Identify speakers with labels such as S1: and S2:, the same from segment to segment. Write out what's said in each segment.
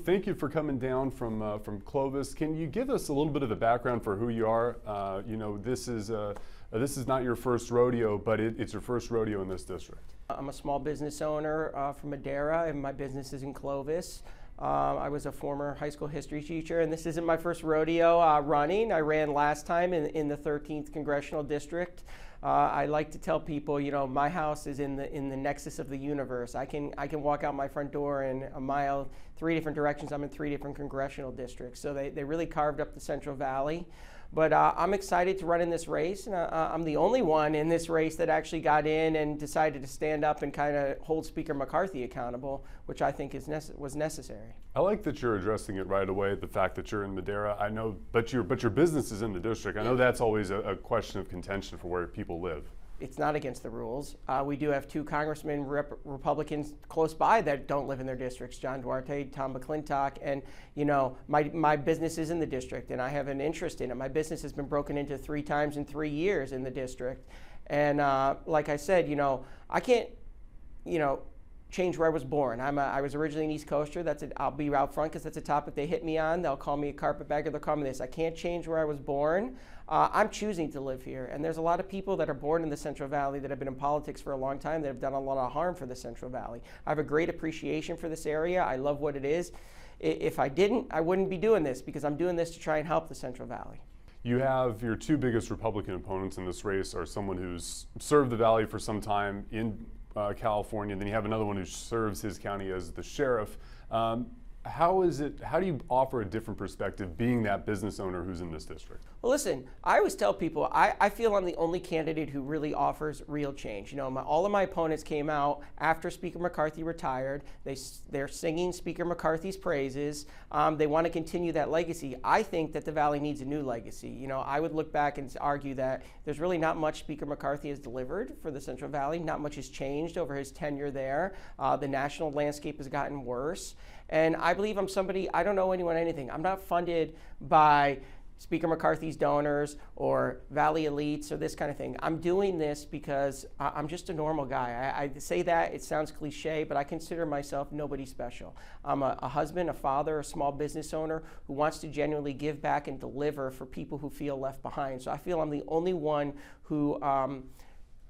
S1: thank you for coming down from Clovis. Can you give us a little bit of the background for who you are? This is not your first rodeo, but it's your first rodeo in this district.
S2: I'm a small business owner from Madera, and my business is in Clovis. I was a former high school history teacher, and this isn't my first rodeo running. I ran last time in the 13th Congressional District. I like to tell people, my house is in the nexus of the universe. I can walk out my front door in a mile, 3 different directions. I'm in 3 different congressional districts. So they really carved up the Central Valley. But I'm excited to run in this race, and I'm the only one in this race that actually got in and decided to stand up and kind of hold Speaker McCarthy accountable, which I think was necessary.
S1: I like that you're addressing it right away, the fact that you're in Madera. I know, but your business is in the district. I know that's always a question of contention for where people live.
S2: It's not against the rules. We do have 2 congressmen, Republicans close by that don't live in their districts, John Duarte, Tom McClintock, and my business is in the district and I have an interest in it. My business has been broken into 3 times in 3 years in the district. And like I said, I can't, change where I was born. I was originally an East Coaster. I'll be out front because that's a topic they hit me on. They'll call me a carpetbagger. They'll call me this. I can't change where I was born. I'm choosing to live here. And there's a lot of people that are born in the Central Valley that have been in politics for a long time that have done a lot of harm for the Central Valley. I have a great appreciation for this area. I love what it is. If I didn't, I wouldn't be doing this because I'm doing this to try and help the Central Valley.
S1: You have your 2 biggest Republican opponents in this race are someone who's served the Valley for some time in California, and then you have another one who serves his county as the sheriff. How do you offer a different perspective being that business owner who's in this district?
S2: Well, listen, I always tell people, I feel I'm the only candidate who really offers real change. All of my opponents came out after Speaker McCarthy retired. They're singing Speaker McCarthy's praises. They want to continue that legacy. I think that the Valley needs a new legacy. I would look back and argue that there's really not much Speaker McCarthy has delivered for the Central Valley. Not much has changed over his tenure there. The national landscape has gotten worse. And I believe I'm somebody, I don't know anyone anything. I'm not funded by Speaker McCarthy's donors or Valley elites or this kind of thing. I'm doing this because I'm just a normal guy. I say that, it sounds cliche, but I consider myself nobody special. I'm a husband, a father, a small business owner who wants to genuinely give back and deliver for people who feel left behind. So I feel I'm the only one who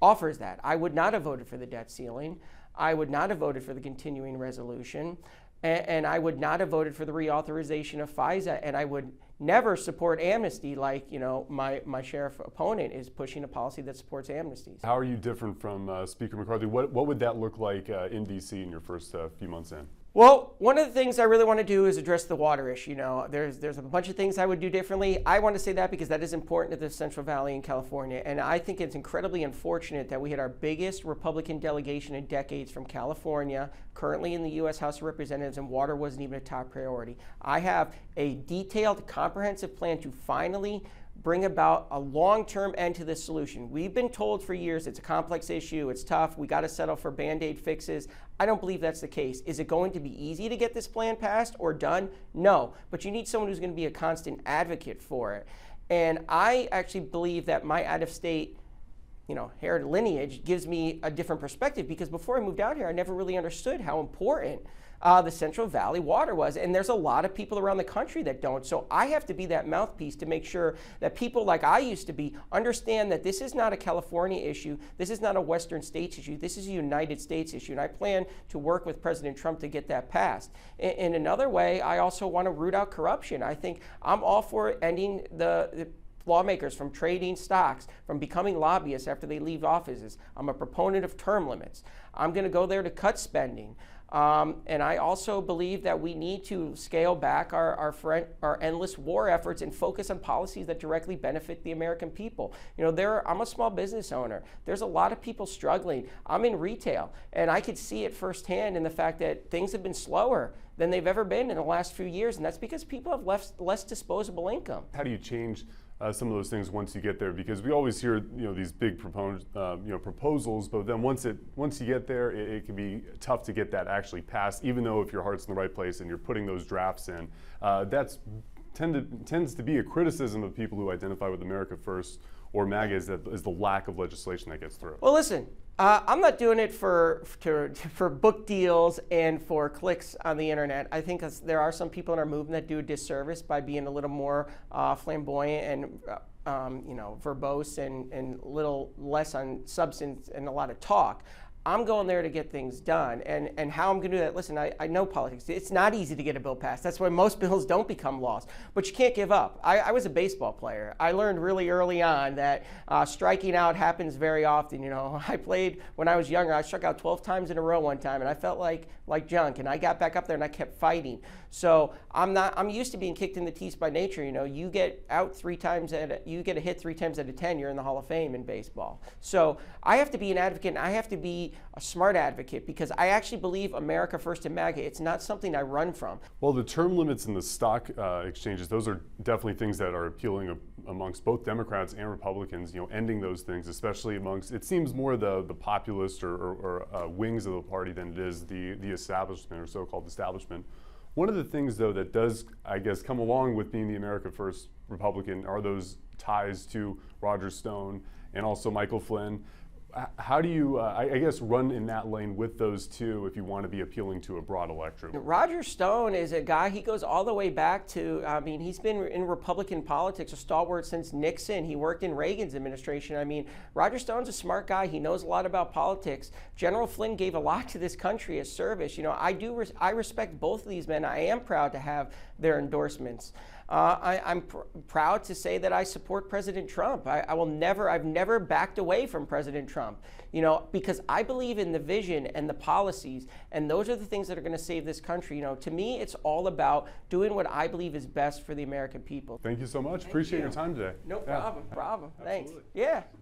S2: offers that. I would not have voted for the debt ceiling. I would not have voted for the continuing resolution. And I would not have voted for the reauthorization of FISA, and I would never support amnesty like, my sheriff opponent is pushing a policy that supports amnesties.
S1: How are you different from Speaker McCarthy? What would that look like in D.C. in your first few months in?
S2: Well, one of the things I really want to do is address the water issue. There's a bunch of things I would do differently. I want to say that because that is important to the Central Valley in California. And I think it's incredibly unfortunate that we had our biggest Republican delegation in decades from California, currently in the U.S. House of Representatives, and water wasn't even a top priority. I have a detailed, comprehensive plan to finally bring about a long-term end to this solution. We've been told for years it's a complex issue, it's tough, we got to settle for Band-Aid fixes. I don't believe that's the case. Is it going to be easy to get this plan passed or done? No, but you need someone who's going to be a constant advocate for it. And I actually believe that my out-of-state heritage lineage gives me a different perspective because before I moved out here, I never really understood how important the Central Valley water was. And there's a lot of people around the country that don't. So I have to be that mouthpiece to make sure that people like I used to be understand that this is not a California issue. This is not a Western states issue. This is a United States issue. And I plan to work with President Trump to get that passed. In another way, I also want to root out corruption. I think I'm all for ending the lawmakers from trading stocks, from becoming lobbyists after they leave offices. I'm a proponent of term limits. I'm going to go there to cut spending. And I also believe that we need to scale back our endless war efforts and focus on policies that directly benefit the American people. I'm a small business owner. There's a lot of people struggling. I'm in retail, and I could see it firsthand in the fact that things have been slower than they've ever been in the last few years, and that's because people have less disposable income.
S1: How do you change some of those things once you get there? Because we always hear these big proposals, but then once you get there, it can be tough to get that actually passed. Even though if your heart's in the right place and you're putting those drafts in, tends to be a criticism of people who identify with America First or MAGA is the lack of legislation that gets through.
S2: Well, listen, I'm not doing it for book deals and for clicks on the internet. I think there are some people in our movement that do a disservice by being a little more flamboyant and verbose and a little less on substance and a lot of talk. I'm going there to get things done. And how I'm going to do that, listen, I know politics. It's not easy to get a bill passed. That's why most bills don't become laws. But you can't give up. I was a baseball player. I learned really early on that striking out happens very often. I played when I was younger. I struck out 12 times in a row one time, and I felt like junk. And I got back up there, and I kept fighting. So I'm used to being kicked in the teeth by nature. You get out you get a hit 3 times out of 10, you're in the Hall of Fame in baseball. So I have to be an advocate, and I have to be a smart advocate because I actually believe America first and MAGA. It's not something I run from.
S1: Well, the term limits in the stock exchanges, those are definitely things that are appealing amongst both Democrats and Republicans, ending those things, especially amongst, it seems more the populist or wings of the party than it is the establishment or so-called establishment. One of the things, though, that does, I guess, come along with being the America First Republican are those ties to Roger Stone and also Michael Flynn. How do you, I guess, run in that lane with those two if you want to be appealing to a broad electorate?
S2: Roger Stone is a guy, he goes all the way back to, he's been in Republican politics, a stalwart since Nixon. He worked in Reagan's administration. Roger Stone's a smart guy. He knows a lot about politics. General Flynn gave a lot to this country as service. I respect both of these men. I am proud to have their endorsements. I'm proud to say that I support President Trump. I've never backed away from President Trump, because I believe in the vision and the policies, and those are the things that are going to save this country. To me, it's all about doing what I believe is best for the American people.
S1: Thank you so much. Appreciate your time today.
S2: No problem. Thanks. Yeah.